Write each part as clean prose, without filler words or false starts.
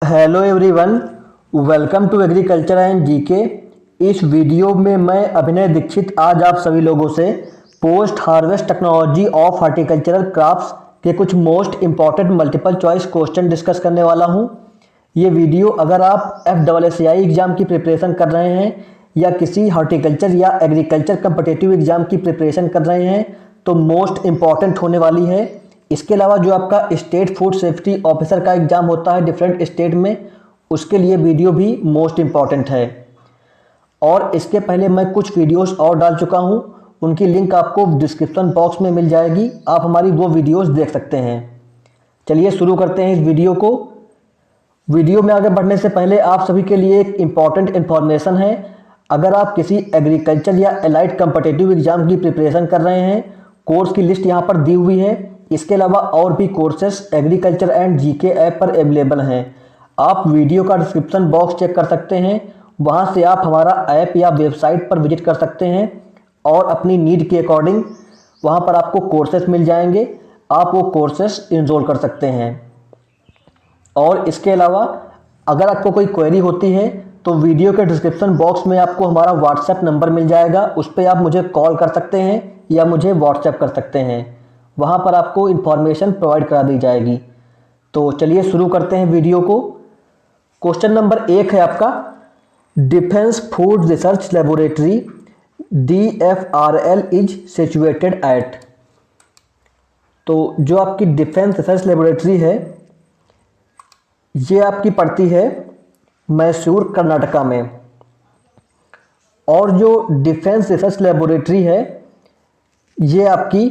Hello everyone, welcome to agriculture and GK. इस video में मैं अभिनय दीक्षित आज आप सभी लोगों से post harvest technology of horticultural crops के कुछ most important multiple choice question discuss करने वाला हूं। ये वीडियो अगर आप FSSAI एग्ज़ाम की प्रिपरेशन कर रहे हैं या किसी हॉर्टिकल्चर या एग्रीकल्चर कम्पिटिटिव एग्ज़ाम की प्रिपरेशन कर रहे हैं तो मोस्ट इम्पॉर्टेंट होने वाली है। इसके अलावा जो आपका स्टेट फूड सेफ्टी ऑफिसर का एग्ज़ाम होता है डिफरेंट स्टेट में, उसके लिए वीडियो भी मोस्ट इम्पॉर्टेंट है। और इसके पहले मैं कुछ वीडियोस और डाल चुका हूं, उनकी लिंक आपको डिस्क्रिप्शन बॉक्स में मिल जाएगी, आप हमारी वो वीडियोस देख सकते हैं। चलिए शुरू करते हैं इस वीडियो को। वीडियो में आगे बढ़ने से पहले आप सभी के लिए एक इम्पॉर्टेंट इन्फॉर्मेशन है। अगर आप किसी एग्रीकल्चर या एलाइड कम्पिटिटिव एग्जाम की प्रिपरेशन कर रहे हैं, कोर्स की लिस्ट यहाँ पर दी हुई है। इसके अलावा और भी courses agriculture and GK app पर अवेलेबल हैं। आप वीडियो का डिस्क्रिप्शन बॉक्स चेक कर सकते हैं, वहाँ से आप हमारा ऐप या वेबसाइट पर विजिट कर सकते हैं और अपनी नीड के अकॉर्डिंग वहाँ पर आपको कोर्सेस मिल जाएंगे, आप वो कोर्सेस इनरोल कर सकते हैं। और इसके अलावा अगर आपको कोई क्वेरी होती है तो वीडियो के डिस्क्रिप्शन बॉक्स में आपको हमारा व्हाट्सएप नंबर मिल जाएगा, उस पर आप मुझे कॉल कर सकते हैं या मुझे व्हाट्सएप कर सकते हैं, वहाँ पर आपको इन्फॉर्मेशन प्रोवाइड करा दी जाएगी। तो चलिए शुरू करते हैं वीडियो को। क्वेश्चन नंबर 1 है आपका, defence food research laboratory DFRL is situated at. तो जो आपकी डिफेंस रिसर्च लेबोरेटरी है ये आपकी पड़ती है मैसूर कर्नाटका में। और जो डिफेंस रिसर्च लेबोरेटरी है ये आपकी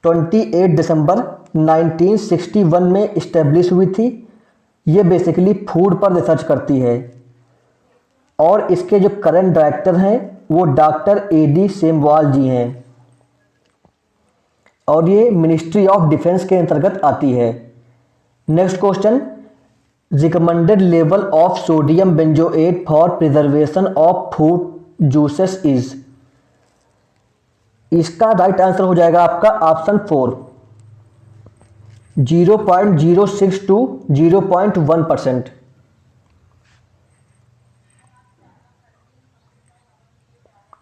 28 दिसंबर 1961 में इस्टेब्लिश हुई थी। ये बेसिकली फूड पर रिसर्च करती है और इसके जो करंट डायरेक्टर हैं वो डॉक्टर AD सेमवाल जी हैं और ये मिनिस्ट्री ऑफ डिफेंस के अंतर्गत आती है। Next question, recommended level of sodium benzoate for preservation of food juices is. इसका राइट आंसर हो जाएगा आपका ऑप्शन 4, 0.06 to 0.1%।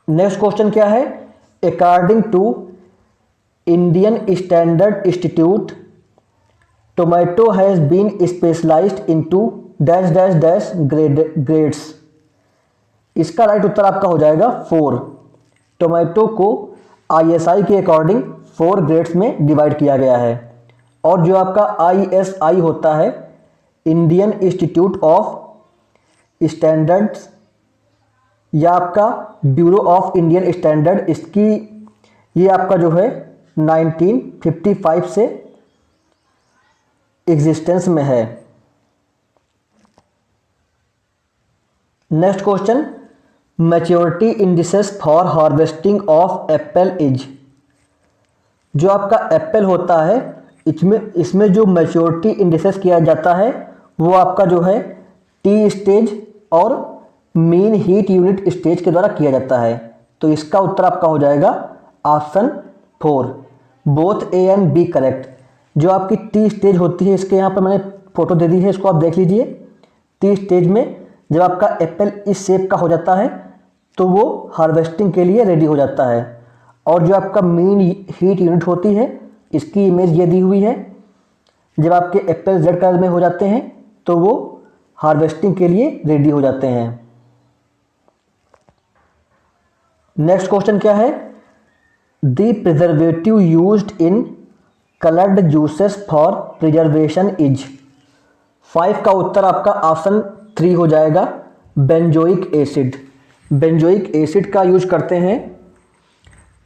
नेक्स्ट क्वेश्चन क्या है, according to Indian standard institute tomato has been specialised into dash dash dash grades. इसका right उत्तर आपका हो जाएगा 4। टोमेटो को ISI के अकॉर्डिंग 4 ग्रेड्स में डिवाइड किया गया है। और जो आपका ISI होता है, इंडियन इंस्टीट्यूट ऑफ स्टैंडर्ड्स या आपका ब्यूरो ऑफ इंडियन स्टैंडर्ड, इसकी ये आपका जो है 1955 से एग्जिस्टेंस में है। Next question, maturity indices for harvesting of Apple is. जो आपका एप्पल होता है इसमें जो मैच्योरिटी इंडिसेस किया जाता है वो आपका जो है T स्टेज और मीन हीट यूनिट स्टेज के द्वारा किया जाता है। तो इसका उत्तर आपका हो जाएगा option 4, both A and B correct. जो आपकी T स्टेज होती है, इसके यहाँ पर मैंने फोटो दे दी है, इसको आप देख लीजिए। T स्टेज में जब आपका एप्पल इस शेप का हो जाता है तो वो हार्वेस्टिंग के लिए रेडी हो जाता है। और जो आपका मीन हीट यूनिट होती है, इसकी इमेज ये दी हुई है। जब आपके एप्पल रेड कलर में हो जाते हैं तो वो हार्वेस्टिंग के लिए रेडी हो जाते हैं। नेक्स्ट क्वेश्चन क्या है, the preservative used in coloured juices for preservation is. 5 का उत्तर आपका ऑप्शन 3 हो जाएगा, बेंजोइक एसिड। बेंजोइक एसिड का यूज करते हैं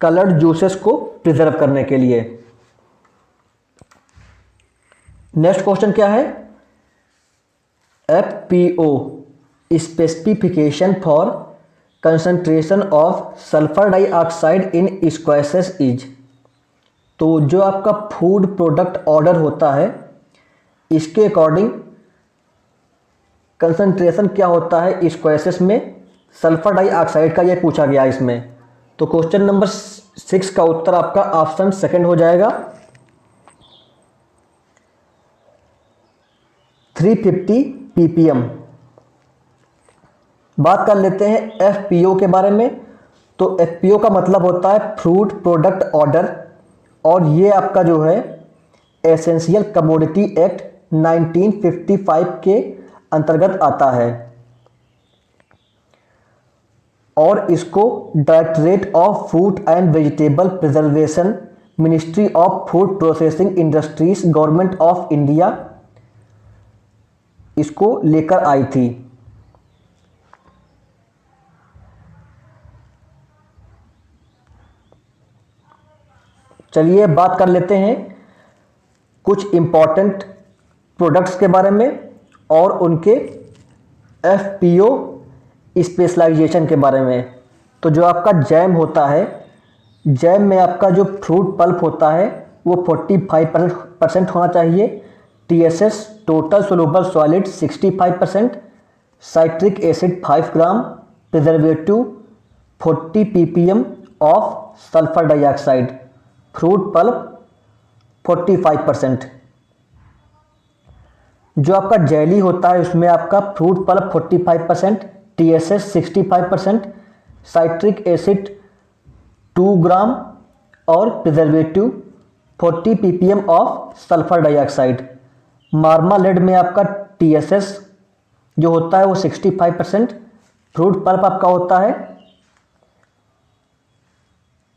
कलर्ड जूसेस को प्रिजर्व करने के लिए। नेक्स्ट क्वेश्चन क्या है, FPO specification for concentration of sulphur dioxide in squashes is. तो जो आपका फूड प्रोडक्ट ऑर्डर होता है इसके अकॉर्डिंग कंसंट्रेशन क्या होता है स्क्वैसेस में सल्फर डाइऑक्साइड का, ये पूछा गया इसमें। तो क्वेश्चन नंबर 6 का उत्तर आपका ऑप्शन 2 हो जाएगा, 350 ppm। बात कर लेते हैं FPO के बारे में। तो FPO का मतलब होता है फ्रूट प्रोडक्ट ऑर्डर, और ये आपका जो है एसेंशियल कमोडिटी एक्ट 1955 के अंतर्गत आता है, और इसको directorate of food and vegetable preservation, ministry of food processing industries, government of India इसको लेकर आई थी। चलिए बात कर लेते हैं कुछ इंपॉर्टेंट प्रोडक्ट्स के बारे में और उनके FPO स्पेशलाइजेशन के बारे में। तो जो आपका जैम होता है, जैम में आपका जो फ्रूट पल्प होता है वो 45% होना चाहिए, TSS total soluble solid 65%, citric acid 5 gram, preservative 40 ppm of sulphur dioxide, fruit pulp 45%। जो आपका जेली होता है उसमें आपका fruit pulp 45%, TSS 65%, citric acid 2 gram और preservative 40 ppm of sulphur dioxide. Marmalade में आपका TSS जो होता है वो 65%, फ्रूट पल्प आपका होता है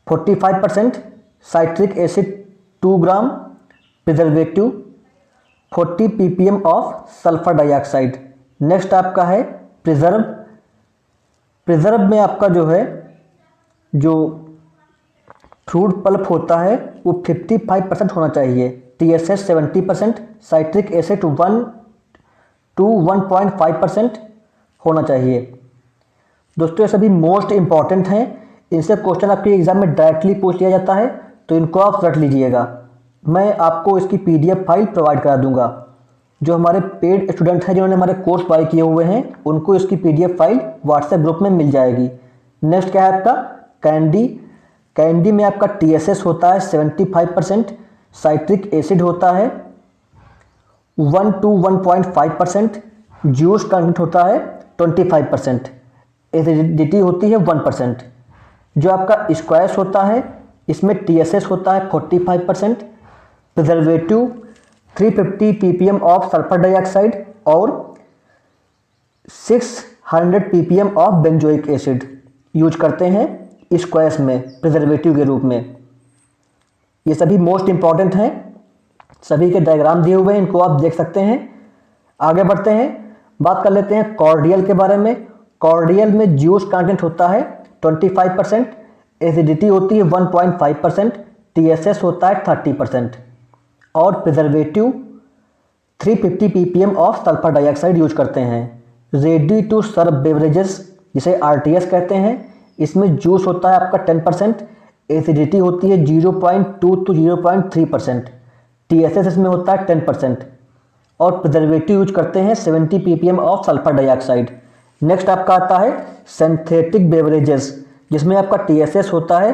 45%, citric acid 2 gram, preservative 40 ppm of sulphur dioxide. Next आपका है प्रिजर्व। प्रिजर्व में आपका जो है जो फ्रूट पल्प होता है वो 55% होना चाहिए, TSS 70%, साइट्रिक एसिड 1 to 1.5% होना चाहिए। दोस्तों ये सभी मोस्ट इंपॉर्टेंट हैं, इनसे क्वेश्चन आपके एग्जाम में डायरेक्टली पूछ लिया जाता है, तो इनको आप रट लीजिएगा। मैं आपको इसकी PDF फाइल प्रोवाइड करा दूंगा। जो हमारे पेड स्टूडेंट हैं जिन्होंने हमारे कोर्स बाय किए हुए हैं उनको इसकी PDF फाइल व्हाट्सएप ग्रुप में मिल जाएगी। नेक्स्ट क्या है आपका कैंडी। कैंडी में आपका TSS होता है 75%, साइट्रिक एसिड होता है 1 to 1.5%, जूस कंटेंट होता है 25%, एसिडिटी होती है 1%। जो आपका स्क्वैश होता है इसमें TSS होता है 45%, preservative 350 ppm of sulphur dioxide और 600 ppm of benzoic acid use करते हैं स्क्वैश में प्रिजर्वेटिव के रूप में। ये सभी मोस्ट इंपॉर्टेंट हैं, सभी के डायग्राम दिए हुए हैं, इनको आप देख सकते हैं। आगे बढ़ते हैं, बात कर लेते हैं कॉर्डियल के बारे में। कॉर्डियल में जूस कंटेंट होता है 25%, एसिडिटी होती है 1.5%, TSS होता है 30% और preservative 350 ppm of sulphur dioxide use करते हैं। रेडी टू सर्व बेवरेजेस जिसे RTS कहते हैं, इसमें जूस होता है आपका 10%, एसिडिटी होती है 0.2 to 0.3%, TSS इसमें होता है 10% और प्रिजर्वेटिव यूज करते हैं 70 ppm of sulphur dioxide. Next आपका आता है सिंथेटिक बेवरेजेस जिसमें आपका TSS होता है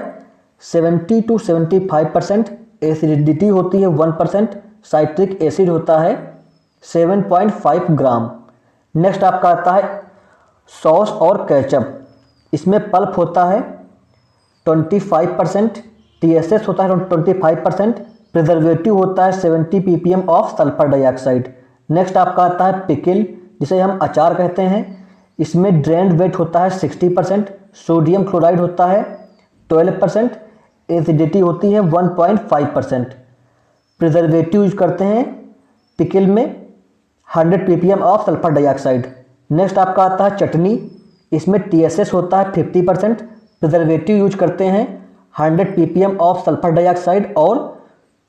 70 to 75%, एसिडिटी होती है 1%, साइट्रिक एसिड होता है 7.5 ग्राम। नेक्स्ट आपका आता है सॉस और केचप, इसमें पल्प होता है 25%, TSS होता है 25%, प्रिजर्वेटिव होता है 70 ppm of sulphur dioxide. Next आपका आता है पिकल जिसे हम अचार कहते हैं, इसमें ड्रेन्ड वेट होता है 60%, सोडियम क्लोराइड होता है 12%, एसिडिटी होती है 1.5%, प्रिजर्वेटिव यूज करते हैं पिकल में 100 ppm of sulphur dioxide. Next आपका आता है चटनी, इसमें TSS होता है 50%, प्रिजर्वेटिव यूज करते हैं 100 ppm ऑफ सल्फर डाइऑक्साइड और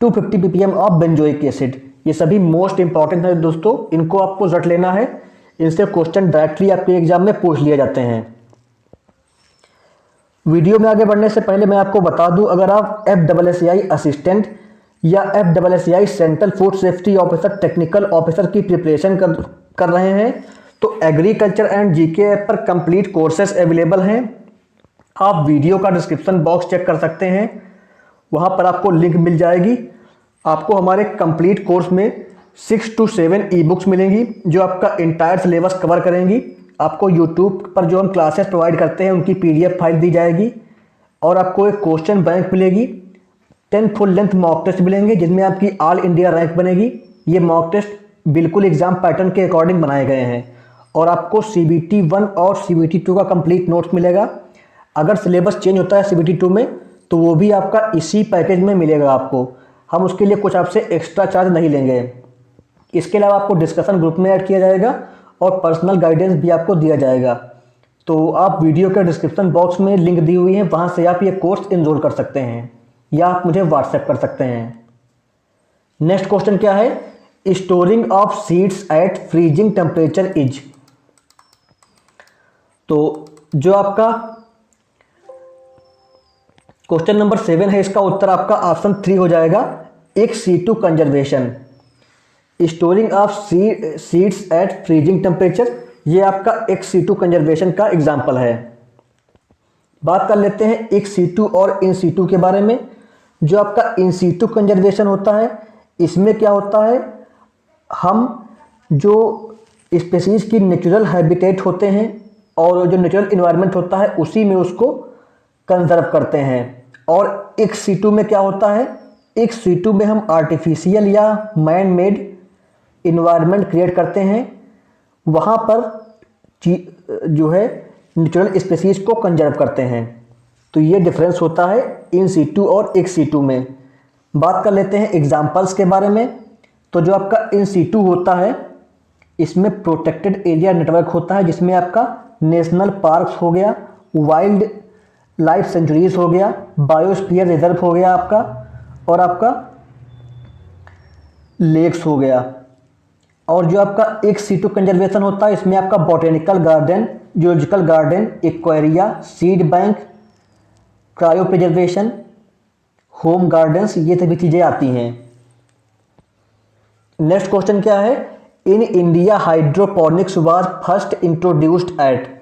250 ppm ऑफ बेंजोइक एसिड। ये सभी मोस्ट इंपॉर्टेंट है दोस्तों, इनको आपको रट लेना है, इनसे क्वेश्चन डायरेक्टली आपके एग्जाम में पूछ लिए जाते हैं। वीडियो में आगे बढ़ने से पहले मैं आपको बता दूं, अगर आप FSSAI असिस्टेंट या FSSAI central food safety officer technical officer की प्रिपरेशन कर रहे हैं तो एग्रीकल्चर एंड GK ऐप पर कंप्लीट कोर्सेस अवेलेबल हैं। आप वीडियो का डिस्क्रिप्शन बॉक्स चेक कर सकते हैं, वहाँ पर आपको लिंक मिल जाएगी। आपको हमारे कंप्लीट कोर्स में 6 to 7 ई बुक्स मिलेंगी जो आपका इंटायर सिलेबस कवर करेंगी। आपको यूट्यूब पर जो हम क्लासेस प्रोवाइड करते हैं उनकी PDF फाइल दी जाएगी और आपको एक क्वेश्चन बैंक मिलेगी। 10 फुल लेंथ मॉक टेस्ट मिलेंगे जिनमें आपकी ऑल इंडिया रैंक बनेगी। ये मॉक टेस्ट बिल्कुल एग्जाम पैटर्न के अकॉर्डिंग बनाए गए हैं और आपको CBT 1 और CBT 2 का कंप्लीट नोट्स मिलेगा। अगर सिलेबस चेंज होता है CBT 2 में तो वो भी आपका इसी पैकेज में मिलेगा आपको। हम उसके लिए कुछ आपसे एक्स्ट्रा चार्ज नहीं लेंगे। इसके अलावा आपको डिस्कशन ग्रुप में ऐड किया जाएगा और पर्सनल गाइडेंस भी आपको दिया जाएगा। तो आप वीडियो के डिस्क्रिप्शन बॉक्स में लिंक दी हुई है, वहाँ से आप ये कोर्स इनरोल कर सकते हैं या आप मुझे व्हाट्सएप कर सकते हैं। नेक्स्ट क्वेश्चन क्या है? Storing of seeds at freezing temperature is. तो जो आपका क्वेश्चन नंबर 7 है, इसका उत्तर आपका ऑप्शन 3 हो जाएगा, ex situ conservation. Storing of seeds at freezing temperature, ये आपका एक्स सीटू कंजर्वेशन का एग्जाम्पल है। बात कर लेते हैं एक्स सीटू और इन सीटू के बारे में। जो आपका इन सीटू कंजर्वेशन होता है, इसमें क्या होता है, हम जो स्पेसीज की नेचुरल हैबिटेट होते हैं और जो नेचुरल इन्वायरमेंट होता है उसी में उसको कंजर्व करते हैं। और एक्स सीटू में क्या होता है, एक्स सीटू में हम आर्टिफिशियल या मैन मेड इन्वायरमेंट क्रिएट करते हैं, वहाँ पर जो है नेचुरल स्पेसीज को कंजर्व करते हैं। तो ये डिफरेंस होता है इन सीटू और एक्स सीटू में। बात कर लेते हैं एग्जाम्पल्स के बारे में। तो जो आपका इन सीटू होता है, इसमें प्रोटेक्टेड एरिया नेटवर्क होता है जिसमें आपका नेशनल पार्क्स हो गया, वाइल्ड लाइफ सेंचुरीज हो गया, बायोस्फीयर रिजर्व हो गया आपका, और आपका लेक्स हो गया। और जो आपका एक सीटू कंजर्वेशन होता है, इसमें आपका botanical garden, zoological garden, aquaria, seed bank, cryo preservation, home gardens, ये सभी चीज़ें आती हैं। नेक्स्ट क्वेश्चन क्या है? In India hydroponics was first introduced at.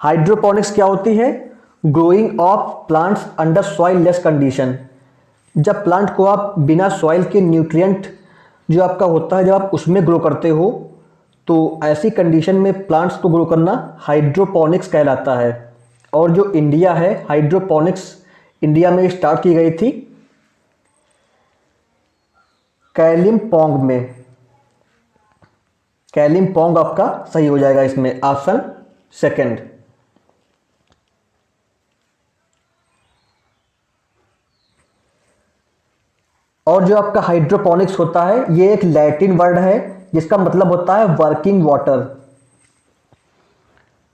Hydroponics क्या होती है? Growing of plants under soil less condition. जब प्लांट को आप बिना सॉइल के न्यूट्रिएंट जो आपका होता है जब आप उसमें ग्रो करते हो, तो ऐसी कंडीशन में प्लांट्स को ग्रो करना हाइड्रोपोनिक्स कहलाता है। और जो इंडिया है, हाइड्रोपोनिक्स इंडिया में स्टार्ट की गई थी कैलिम्पोंग में। कैलिम्पोंग आपका सही हो जाएगा इसमें, ऑप्शन सेकंड। और जो आपका हाइड्रोपोनिक्स होता है, ये एक लैटिन वर्ड है जिसका मतलब होता है working water.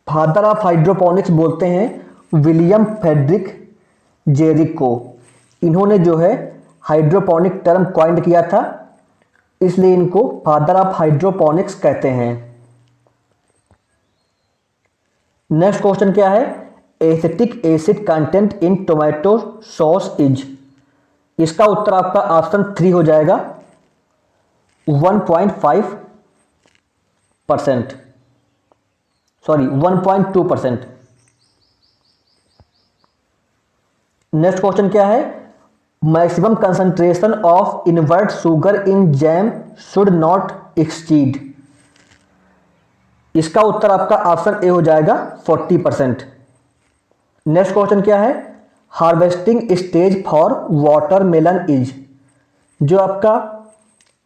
Father of hydroponics बोलते हैं विलियम फ्रेडरिक जेरिक को। इन्होंने जो है हाइड्रोपोनिक टर्म कॉइंड किया था, इसलिए इनको फादर ऑफ हाइड्रोपोनिक्स कहते हैं। नेक्स्ट क्वेश्चन क्या है? Acetic acid content in tomato sauce is. इसका उत्तर आपका ऑप्शन 3 हो जाएगा, 1.5%, सॉरी 1.2%। नेक्स्ट क्वेश्चन क्या है? Maximum concentration of invert sugar in jam should not exceed. इसका उत्तर आपका ऑप्शन ए हो जाएगा, 40%। नेक्स्ट क्वेश्चन क्या है? Harvesting stage for watermelon is. जो आपका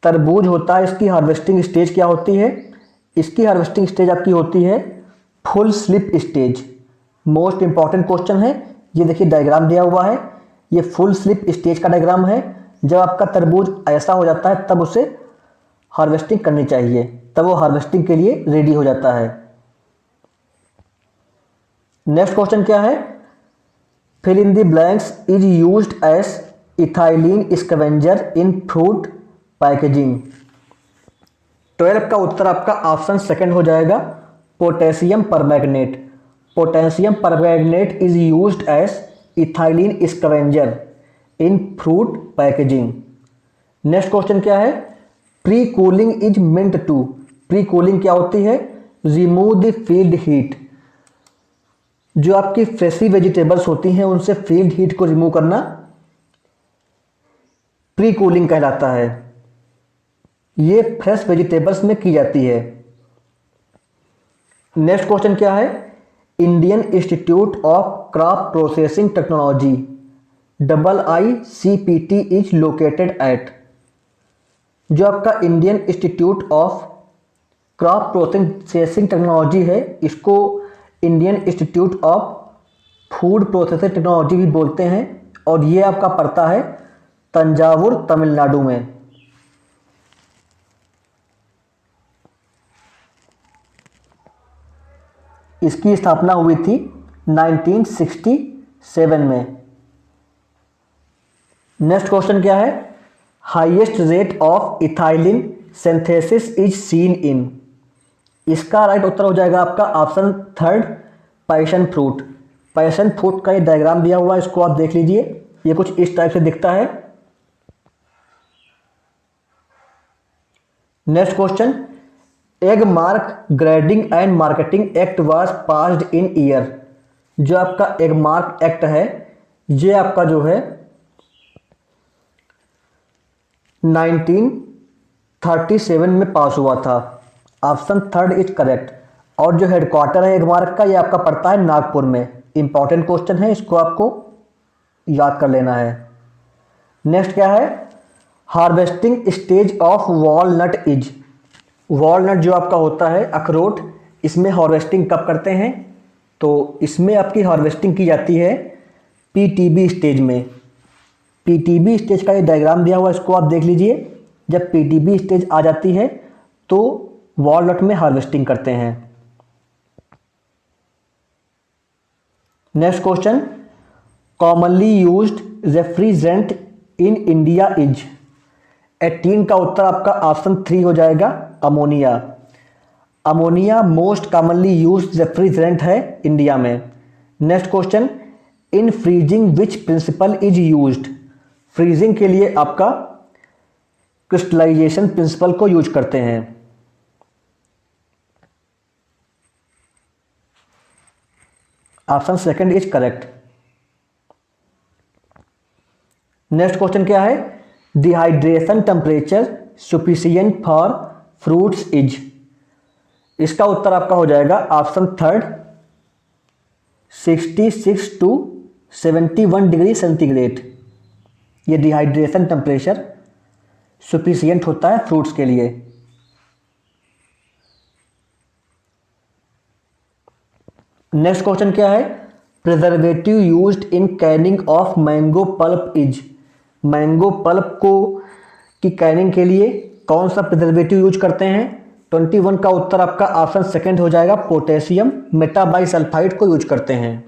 तरबूज होता है, इसकी हार्वेस्टिंग स्टेज क्या होती है? इसकी हार्वेस्टिंग स्टेज आपकी होती है full slip stage. Most important question है, ये देखिए डायग्राम दिया हुआ है, ये फुल स्लिप स्टेज का डायग्राम है। जब आपका तरबूज ऐसा हो जाता है तब उसे हार्वेस्टिंग करनी चाहिए, तब वो हार्वेस्टिंग के लिए रेडी हो जाता है। नेक्स्ट क्वेश्चन क्या है? Fill in the blanks is used as ethylene scavenger in fruit packaging. 12 का उत्तर आपका ऑप्शन सेकंड हो जाएगा, potassium permanganate. Potassium permanganate is used as ethylene scavenger in fruit packaging. Next question क्या है? Pre cooling is meant to. Pre cooling क्या होती है? Remove the field heat. जो आपकी फ्रेशी वेजिटेबल्स होती हैं उनसे फील्ड हीट को रिमूव करना प्री कूलिंग कहलाता है। ये फ्रेश वेजिटेबल्स में की जाती है। नेक्स्ट क्वेश्चन क्या है, Indian institute of crop processing technology IICPT is located at. जो आपका Indian institute of crop processing technology है, इसको Indian institute of food processing technology भी बोलते हैं, और ये आपका पड़ता है तंजावुर, तमिलनाडु में। इसकी स्थापना हुई थी 1967 में। नेक्स्ट क्वेश्चन क्या है, highest rate of ethylene synthesis is seen in. इसका राइट उत्तर हो जाएगा आपका option third, passion fruit. Passion fruit का ये डायग्राम दिया हुआ है, इसको आप देख लीजिए, ये कुछ इस टाइप से दिखता है। Next question, egg mark grading and marketing act was passed in year. जो आपका एग मार्क एक्ट है, ये आपका जो है 1937 में पास हुआ था। Option third is correct. और जो हेडक्वार्टर है एगमार्क का, ये आपका पड़ता है नागपुर में। इंपॉर्टेंट क्वेश्चन है, इसको आपको याद कर लेना है। नेक्स्ट क्या है, harvesting stage of walnut is. Walnut जो आपका होता है अखरोट, इसमें हार्वेस्टिंग कब करते हैं, तो इसमें आपकी हार्वेस्टिंग की जाती है पीटीबी स्टेज में। पीटीबी स्टेज का ये डायग्राम दिया हुआ है, इसको आप देख लीजिए। जब पीटीबी स्टेज आ जाती है तो वॉलनट में हार्वेस्टिंग करते हैं। Next question, commonly used refrigerant in India is. 18 का उत्तर आपका ऑप्शन 3 हो जाएगा, ammonia. Ammonia most commonly used refrigerant है इंडिया में। Next question, in freezing which principle is used. Freezing के लिए आपका क्रिस्टलाइजेशन प्रिंसिपल को यूज करते हैं। Option second is correct. Next question क्या है, dehydration temperature sufficient for fruits is. इसका उत्तर आपका हो जाएगा option third, 66 to 71 degree centigrade. ये डिहाइड्रेशन टेम्परेचर सफिशिएंट होता है फ्रूट्स के लिए। नेक्स्ट क्वेश्चन क्या है, preservative used in Canning of mango pulp is. Mango pulp को की कैनिंग के लिए कौन सा प्रिजर्वेटिव यूज करते हैं। 21 का उत्तर आपका ऑप्शन सेकंड हो जाएगा, पोटेशियम मेटाबाइसल्फाइड को यूज करते हैं।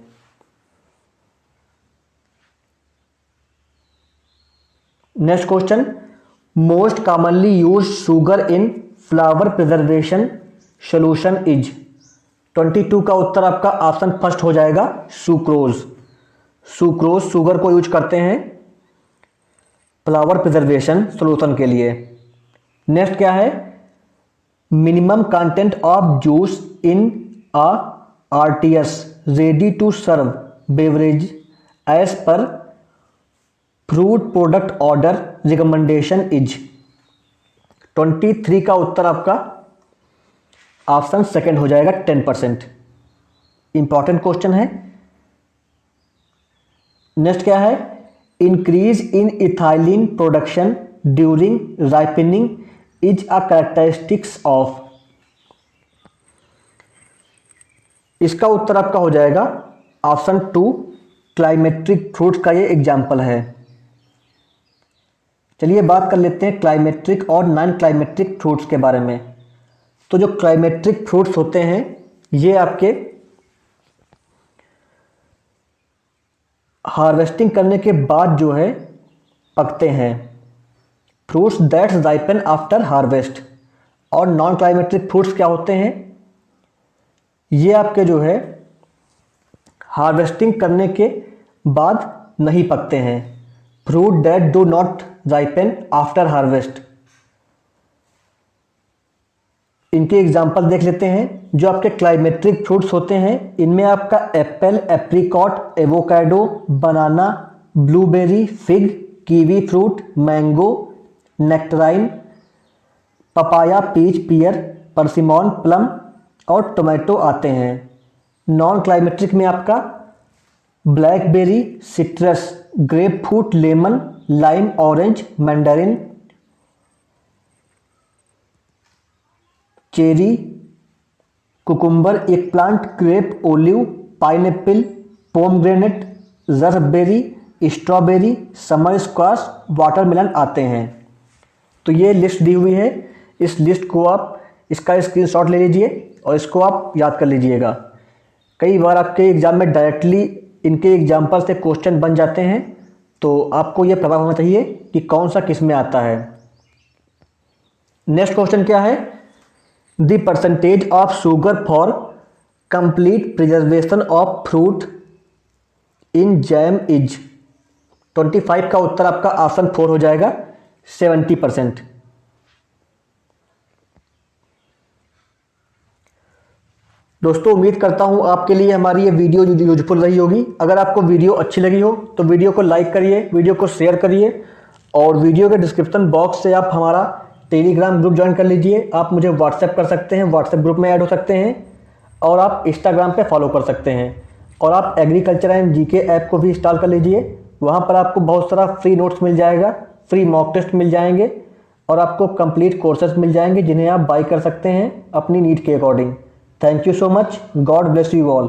Next question, most commonly use sugar in flower preservation solution is. 22 का उत्तर आपका ऑप्शन फर्स्ट हो जाएगा, सुक्रोज। सुक्रोज शुगर को यूज करते हैं फ्लावर प्रिजर्वेशन सॉल्यूशन के लिए। नेक्स्ट क्या है, minimum content of juice in a RTS ready to serve beverage as per fruit product order recommendation is. 23 का उत्तर आपका ऑप्शन सेकंड हो जाएगा, 10%। इंपॉर्टेंट क्वेश्चन है। नेक्स्ट क्या है, increase in ethylene production during ripening is a characteristics of. इसका उत्तर आपका हो जाएगा ऑप्शन 2, क्लाइमेट्रिक फ्रूट्स का ये एग्जाम्पल है। चलिए बात कर लेते हैं क्लाइमेट्रिक और नॉन क्लाइमेट्रिक फ्रूट्स के बारे में। तो जो क्लाइमेट्रिक फ्रूट्स होते हैं, ये आपके हार्वेस्टिंग करने के बाद जो है पकते हैं, fruits that's ripen after harvest. और नॉन क्लाइमेट्रिक फ्रूट्स क्या होते हैं, ये आपके जो है हार्वेस्टिंग करने के बाद नहीं पकते हैं, fruit that do not ripen after harvest. इनके एग्जाम्पल देख लेते हैं। जो आपके क्लाइमेट्रिक फ्रूट्स होते हैं, इनमें आपका apple, apricot, avocado, banana, blueberry, fig, kiwi fruit, mango, nectarine, papaya, peach, pear, persimmon, plum और टोमेटो आते हैं। नॉन क्लाइमेट्रिक में आपका blackberry, citrus, grape fruit, lemon, lime, orange, mandarin, cherry, cucumber, एक plant, grape, olive, pineapple, pomegranate, जर्बेरी, strawberry, summer squash, watermelon आते हैं। तो ये लिस्ट दी हुई है, इस लिस्ट को आप इसका स्क्रीनशॉट ले लीजिए और इसको आप याद कर लीजिएगा। कई बार आपके एग्जाम में डायरेक्टली इनके एग्जाम्पल से क्वेश्चन बन जाते हैं, तो आपको ये पता होना चाहिए कि कौन सा किस में आता है। नेक्स्ट क्वेश्चन क्या है? The percentage of sugar for complete preservation of fruit in jam is. 25 का उत्तर आपका ऑप्शन 4 हो जाएगा, 70%। दोस्तों उम्मीद करता हूं आपके लिए हमारी ये वीडियो यूजफुल रही होगी। अगर आपको वीडियो अच्छी लगी हो तो वीडियो को लाइक करिए, वीडियो को शेयर करिए और वीडियो के डिस्क्रिप्शन बॉक्स से आप हमारा टेलीग्राम ग्रुप ज्वाइन कर लीजिए। आप मुझे व्हाट्सएप कर सकते हैं, व्हाट्सएप ग्रुप में ऐड हो सकते हैं और आप इंस्टाग्राम पे फॉलो कर सकते हैं। और आप एग्रीकल्चर एंड जीके ऐप को भी इंस्टॉल कर लीजिए। वहाँ पर आपको बहुत सारा फ्री नोट्स मिल जाएगा, फ्री मॉक टेस्ट मिल जाएंगे और आपको कंप्लीट कोर्सेज मिल जाएंगे जिन्हें आप बाय कर सकते हैं अपनी नीड के according. Thank you so much. God bless you all.